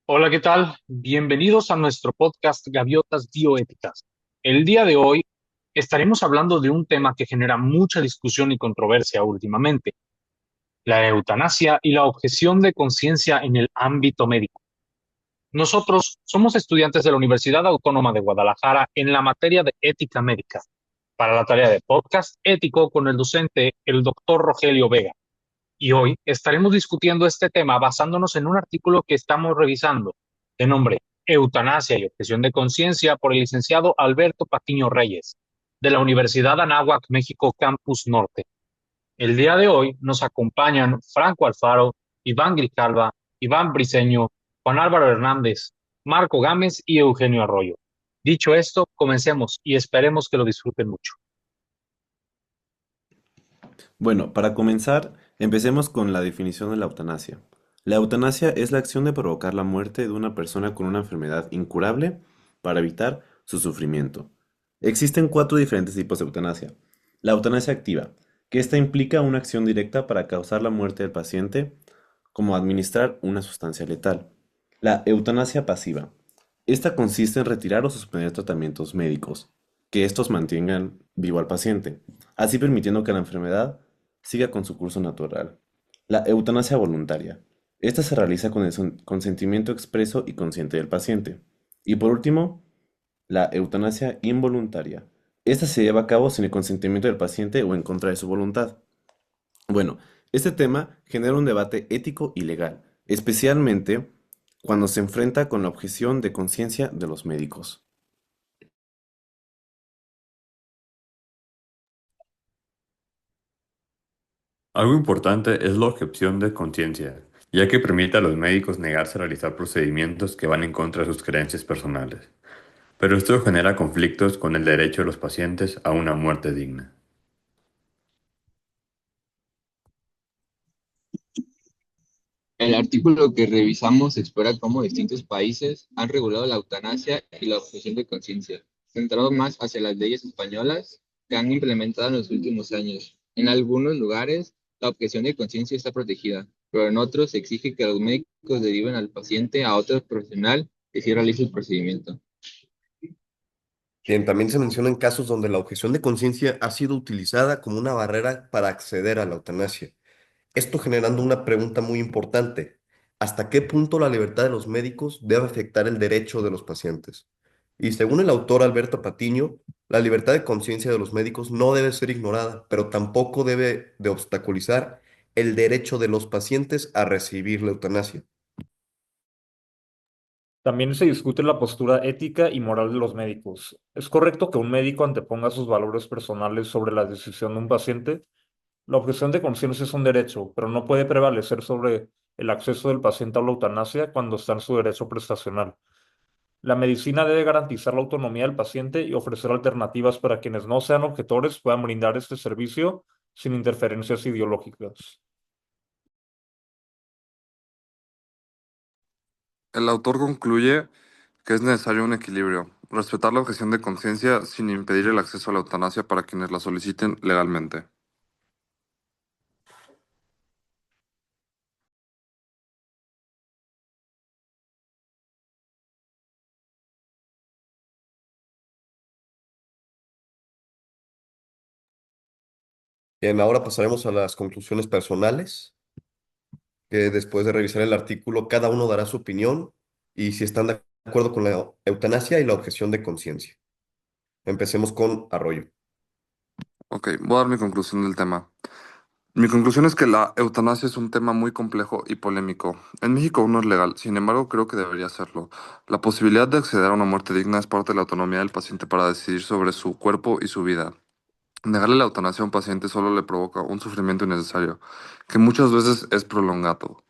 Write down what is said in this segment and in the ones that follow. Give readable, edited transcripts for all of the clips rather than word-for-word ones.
Hola, ¿qué tal? Bienvenidos a nuestro podcast Gaviotas Bioéticas. El día de hoy estaremos hablando de un tema que genera mucha discusión y controversia últimamente, la eutanasia y la objeción de conciencia en el ámbito médico. Nosotros somos estudiantes de la Universidad Autónoma de Guadalajara en la materia de ética médica, para la tarea de podcast ético con el docente, el doctor Rogelio Vega. Y hoy estaremos discutiendo este tema basándonos en un artículo que estamos revisando, de nombre Eutanasia y objeción de conciencia por el licenciado Alberto Patiño Reyes, de la Universidad Anáhuac, México, Campus Norte. El día de hoy nos acompañan Franco Alfaro, Iván Grijalva, Iván Briceño, Juan Álvaro Hernández, Marco Gámez y Eugenio Arroyo. Dicho esto, comencemos y esperemos que lo disfruten mucho. Bueno, para comenzar, empecemos con la definición de la eutanasia. La eutanasia es la acción de provocar la muerte de una persona con una enfermedad incurable para evitar su sufrimiento. Existen cuatro diferentes tipos de eutanasia. La eutanasia activa, que esta implica una acción directa para causar la muerte del paciente, como administrar una sustancia letal. La eutanasia pasiva. Esta consiste en retirar o suspender tratamientos médicos, que estos mantengan vivo al paciente, así permitiendo que la enfermedad siga con su curso natural. La eutanasia voluntaria. Esta se realiza con el consentimiento expreso y consciente del paciente. Y por último, la eutanasia involuntaria. Esta se lleva a cabo sin el consentimiento del paciente o en contra de su voluntad. Bueno, este tema genera un debate ético y legal, especialmente cuando se enfrenta con la objeción de conciencia de los médicos. Algo importante es la objeción de conciencia, ya que permite a los médicos negarse a realizar procedimientos que van en contra de sus creencias personales. Pero esto genera conflictos con el derecho de los pacientes a una muerte digna. El artículo que revisamos explora cómo distintos países han regulado la eutanasia y la objeción de conciencia, centrado más hacia las leyes españolas que han implementado en los últimos años. En algunos lugares, la objeción de conciencia está protegida, pero en otros se exige que los médicos deriven al paciente a otro profesional que sí realice el procedimiento. Bien, también se mencionan casos donde la objeción de conciencia ha sido utilizada como una barrera para acceder a la eutanasia. Esto generando una pregunta muy importante. ¿Hasta qué punto la libertad de los médicos debe afectar el derecho de los pacientes? Y según el autor Alberto Patiño, la libertad de conciencia de los médicos no debe ser ignorada, pero tampoco debe de obstaculizar el derecho de los pacientes a recibir la eutanasia. También se discute la postura ética y moral de los médicos. ¿Es correcto que un médico anteponga sus valores personales sobre la decisión de un paciente? La objeción de conciencia es un derecho, pero no puede prevalecer sobre el acceso del paciente a la eutanasia cuando está en su derecho prestacional. La medicina debe garantizar la autonomía del paciente y ofrecer alternativas para quienes no sean objetores puedan brindar este servicio sin interferencias ideológicas. El autor concluye que es necesario un equilibrio, respetar la objeción de conciencia sin impedir el acceso a la eutanasia para quienes la soliciten legalmente. Bien, ahora pasaremos a las conclusiones personales, que después de revisar el artículo, cada uno dará su opinión y si están de acuerdo con la eutanasia y la objeción de conciencia. Empecemos con Arroyo. Ok, voy a dar mi conclusión del tema. Mi conclusión es que la eutanasia es un tema muy complejo y polémico. En México aún no es legal, sin embargo creo que debería serlo. La posibilidad de acceder a una muerte digna es parte de la autonomía del paciente para decidir sobre su cuerpo y su vida. Negarle la eutanasia a un paciente solo le provoca un sufrimiento innecesario, que muchas veces es prolongado.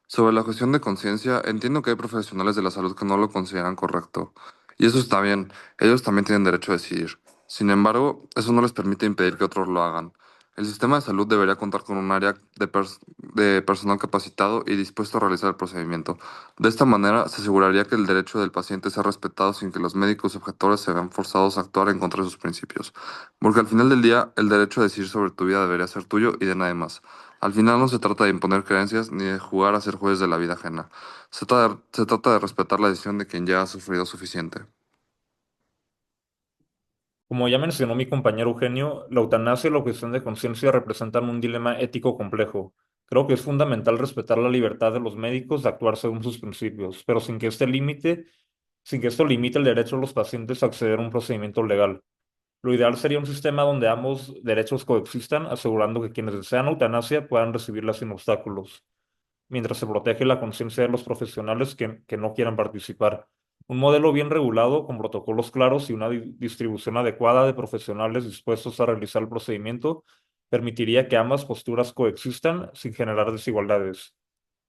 Sobre la cuestión de conciencia, entiendo que hay profesionales de la salud que no lo consideran correcto. Y eso está bien, ellos también tienen derecho a decidir. Sin embargo, eso no les permite impedir que otros lo hagan. El sistema de salud debería contar con un área de personal capacitado y dispuesto a realizar el procedimiento. De esta manera, se aseguraría que el derecho del paciente sea respetado sin que los médicos objetores se vean forzados a actuar en contra de sus principios. Porque al final del día, el derecho a decidir sobre tu vida debería ser tuyo y de nadie más. Al final no se trata de imponer creencias ni de jugar a ser jueces de la vida ajena. Se trata de respetar la decisión de quien ya ha sufrido suficiente. Como ya mencionó mi compañero Eugenio, la eutanasia y la objeción de conciencia representan un dilema ético complejo. Creo que es fundamental respetar la libertad de los médicos de actuar según sus principios, pero sin que esto limite el derecho de los pacientes a acceder a un procedimiento legal. Lo ideal sería un sistema donde ambos derechos coexistan, asegurando que quienes desean eutanasia puedan recibirla sin obstáculos, mientras se protege la conciencia de los profesionales que no quieran participar. Un modelo bien regulado, con protocolos claros y una distribución adecuada de profesionales dispuestos a realizar el procedimiento, permitiría que ambas posturas coexistan sin generar desigualdades.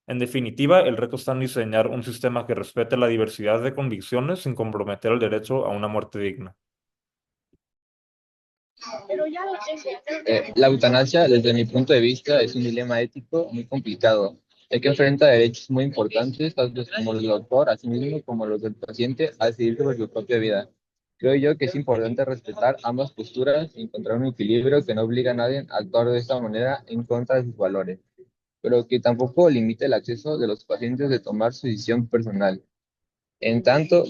En definitiva, el reto está en diseñar un sistema que respete la diversidad de convicciones sin comprometer el derecho a una muerte digna. La eutanasia, desde mi punto de vista, es un dilema ético muy complicado, ya que enfrenta derechos muy importantes, tanto como los del autor, así mismo como los del paciente, a decidir sobre su propia vida. Creo yo que es importante respetar ambas posturas y encontrar un equilibrio que no obliga a nadie a actuar de esta manera en contra de sus valores, pero que tampoco limite el acceso de los pacientes de tomar su decisión personal. En tanto,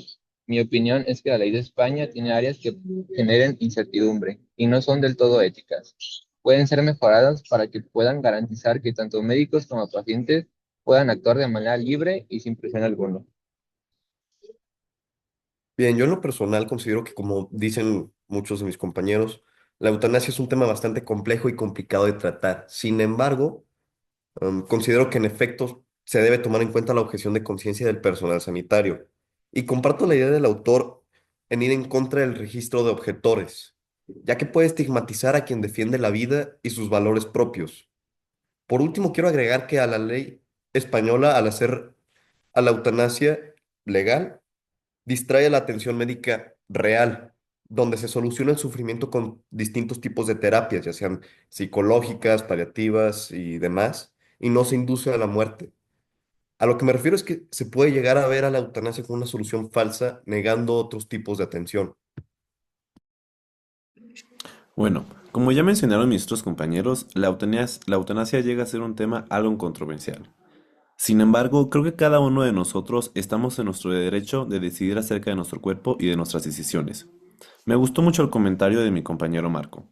mi opinión es que la ley de España tiene áreas que generen incertidumbre y no son del todo éticas. Pueden ser mejoradas para que puedan garantizar que tanto médicos como pacientes puedan actuar de manera libre y sin presión alguna. Bien, yo en lo personal considero que, como dicen muchos de mis compañeros, la eutanasia es un tema bastante complejo y complicado de tratar. Sin embargo, considero que en efecto se debe tomar en cuenta la objeción de conciencia del personal sanitario. Y comparto la idea del autor en ir en contra del registro de objetores, ya que puede estigmatizar a quien defiende la vida y sus valores propios. Por último, quiero agregar que a la ley española, al hacer a la eutanasia legal, distrae la atención médica real, donde se soluciona el sufrimiento con distintos tipos de terapias, ya sean psicológicas, paliativas y demás, y no se induce a la muerte. A lo que me refiero es que se puede llegar a ver a la eutanasia como una solución falsa, negando otros tipos de atención. Bueno, como ya mencionaron mis otros compañeros, la eutanasia llega a ser un tema algo controversial. Sin embargo, creo que cada uno de nosotros estamos en nuestro derecho de decidir acerca de nuestro cuerpo y de nuestras decisiones. Me gustó mucho el comentario de mi compañero Marco.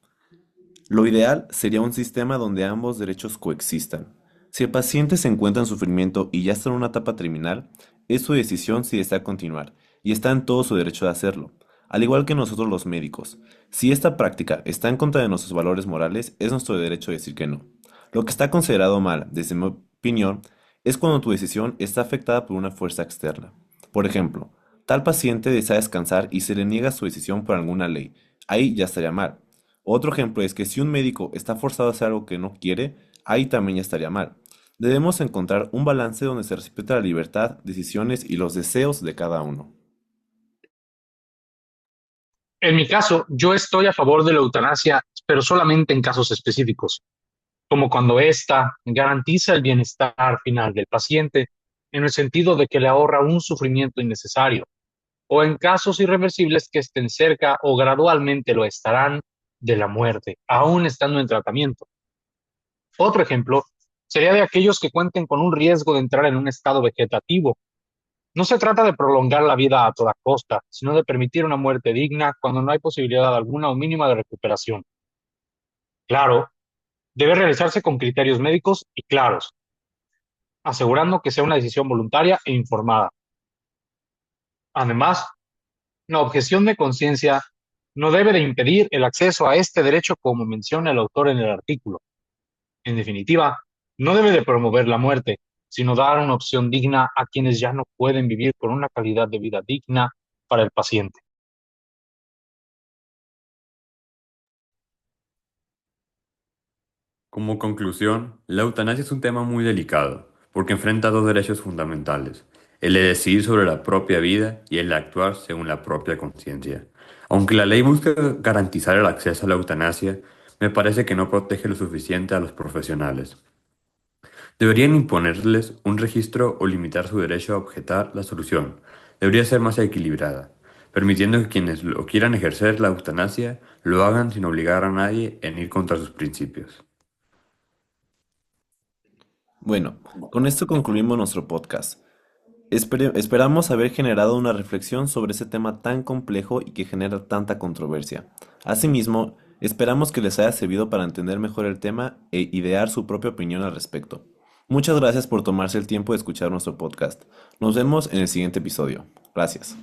Lo ideal sería un sistema donde ambos derechos coexistan. Si el paciente se encuentra en sufrimiento y ya está en una etapa terminal, es su decisión si desea continuar, y está en todo su derecho de hacerlo, al igual que nosotros los médicos. Si esta práctica está en contra de nuestros valores morales, es nuestro derecho de decir que no. Lo que está considerado mal, desde mi opinión, es cuando tu decisión está afectada por una fuerza externa. Por ejemplo, tal paciente desea descansar y se le niega su decisión por alguna ley. Ahí ya estaría mal. Otro ejemplo es que si un médico está forzado a hacer algo que no quiere, ahí también ya estaría mal. Debemos encontrar un balance donde se respete la libertad, decisiones y los deseos de cada uno. En mi caso, yo estoy a favor de la eutanasia, pero solamente en casos específicos, como cuando ésta garantiza el bienestar final del paciente, en el sentido de que le ahorra un sufrimiento innecesario, o en casos irreversibles que estén cerca o gradualmente lo estarán de la muerte, aún estando en tratamiento. Otro ejemplo sería de aquellos que cuenten con un riesgo de entrar en un estado vegetativo. No se trata de prolongar la vida a toda costa, sino de permitir una muerte digna cuando no hay posibilidad alguna o mínima de recuperación. Claro, debe realizarse con criterios médicos y claros, asegurando que sea una decisión voluntaria e informada. Además, la objeción de conciencia no debe de impedir el acceso a este derecho como menciona el autor en el artículo. En definitiva, no debe de promover la muerte, sino dar una opción digna a quienes ya no pueden vivir con una calidad de vida digna para el paciente. Como conclusión, la eutanasia es un tema muy delicado, porque enfrenta dos derechos fundamentales, el de decidir sobre la propia vida y el de actuar según la propia conciencia. Aunque la ley busca garantizar el acceso a la eutanasia, me parece que no protege lo suficiente a los profesionales. Deberían imponerles un registro o limitar su derecho a objetar la solución. Debería ser más equilibrada, permitiendo que quienes lo quieran ejercer la eutanasia lo hagan sin obligar a nadie en ir contra sus principios. Bueno, con esto concluimos nuestro podcast. Esperamos haber generado una reflexión sobre ese tema tan complejo y que genera tanta controversia. Asimismo, esperamos que les haya servido para entender mejor el tema e idear su propia opinión al respecto. Muchas gracias por tomarse el tiempo de escuchar nuestro podcast. Nos vemos en el siguiente episodio. Gracias.